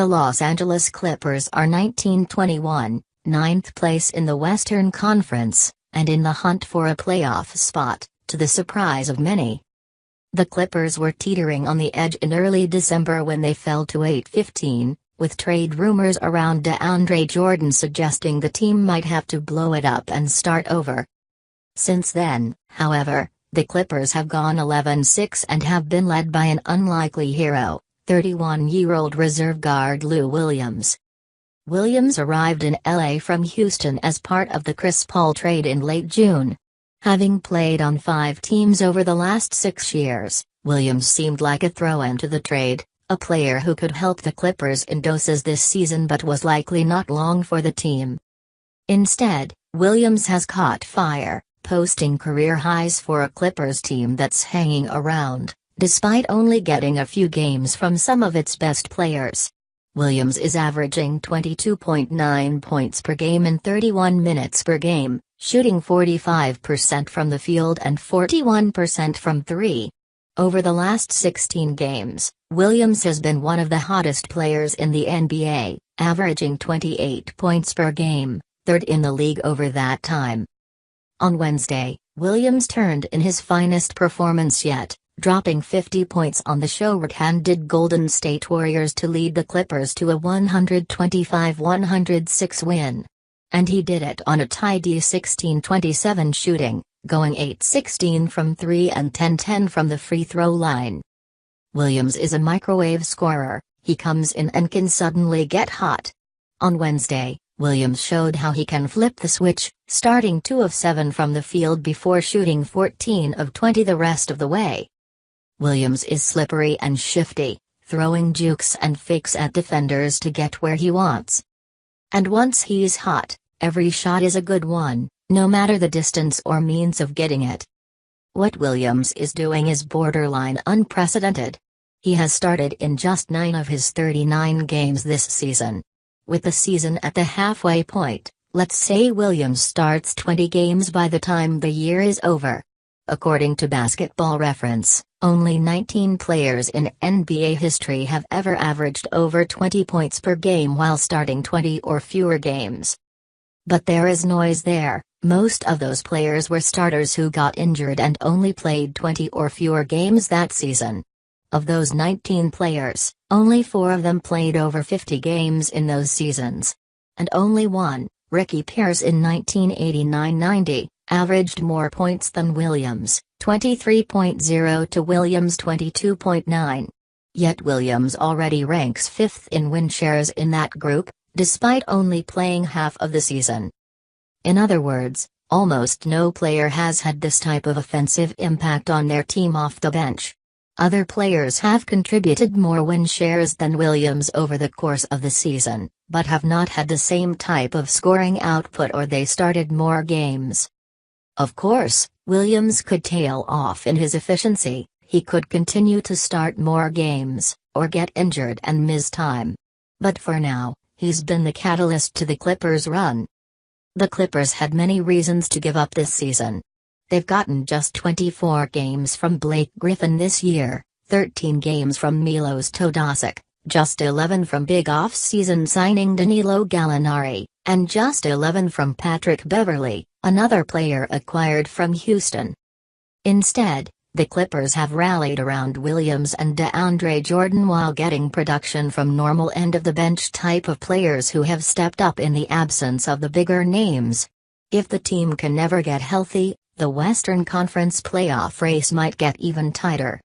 The Los Angeles Clippers are 19-21, ninth place in the Western Conference, and in the hunt for a playoff spot, to the surprise of many. The Clippers were teetering on the edge in early December when they fell to 8-15, with trade rumors around DeAndre Jordan suggesting the team might have to blow it up and start over. Since then, however, the Clippers have gone 11-6 and have been led by an unlikely hero, 31-year-old reserve guard Lou Williams. Williams arrived in LA from Houston as part of the Chris Paul trade in late June. Having played on 5 teams over the last 6 years, Williams seemed like a throw-in to the trade, a player who could help the Clippers in doses this season but was likely not long for the team. Instead, Williams has caught fire, posting career highs for a Clippers team that's hanging around, despite only getting a few games from some of its best players. Williams is averaging 22.9 points per game in 31 minutes per game, shooting 45% from the field and 41% from 3. Over the last 16 games, Williams has been one of the hottest players in the NBA, averaging 28 points per game, third in the league over that time. On Wednesday, Williams turned in his finest performance yet, dropping 50 points on the shorthanded Golden State Warriors to lead the Clippers to a 125-106 win. And he did it on a tidy 16-27 shooting, going 8-16 from 3 and 10-10 from the free throw line. Williams is a microwave scorer, he comes in and can suddenly get hot. On Wednesday, Williams showed how he can flip the switch, starting 2 of 7 from the field before shooting 14 of 20 the rest of the way. Williams is slippery and shifty, throwing jukes and fakes at defenders to get where he wants. And once he's hot, every shot is a good one, no matter the distance or means of getting it. What Williams is doing is borderline unprecedented. He has started in just 9 of his 39 games this season. With the season at the halfway point, let's say Williams starts 20 games by the time the year is over. According to Basketball Reference, only 19 players in NBA history have ever averaged over 20 points per game while starting 20 or fewer games. But there is noise there. Most of those players were starters who got injured and only played 20 or fewer games that season. Of those 19 players, only 4 of them played over 50 games in those seasons. And only one, Ricky Pierce in 1989-90, averaged more points than Williams, 23.0 to Williams' 22.9. Yet Williams already ranks 5th in win shares in that group, despite only playing half of the season. In other words, almost no player has had this type of offensive impact on their team off the bench. Other players have contributed more win shares than Williams over the course of the season, but have not had the same type of scoring output or they started more games. Of course, Williams could tail off in his efficiency, he could continue to start more games, or get injured and miss time. But for now, he's been the catalyst to the Clippers' run. The Clippers had many reasons to give up this season. They've gotten just 24 games from Blake Griffin this year, 13 games from Milos Teodosic, just 11 from big off-season signing Danilo Gallinari, and just 11 from Patrick Beverley, another player acquired from Houston. Instead, the Clippers have rallied around Williams and DeAndre Jordan while getting production from normal end-of-the-bench type of players who have stepped up in the absence of the bigger names. If the team can never get healthy, the Western Conference playoff race might get even tighter.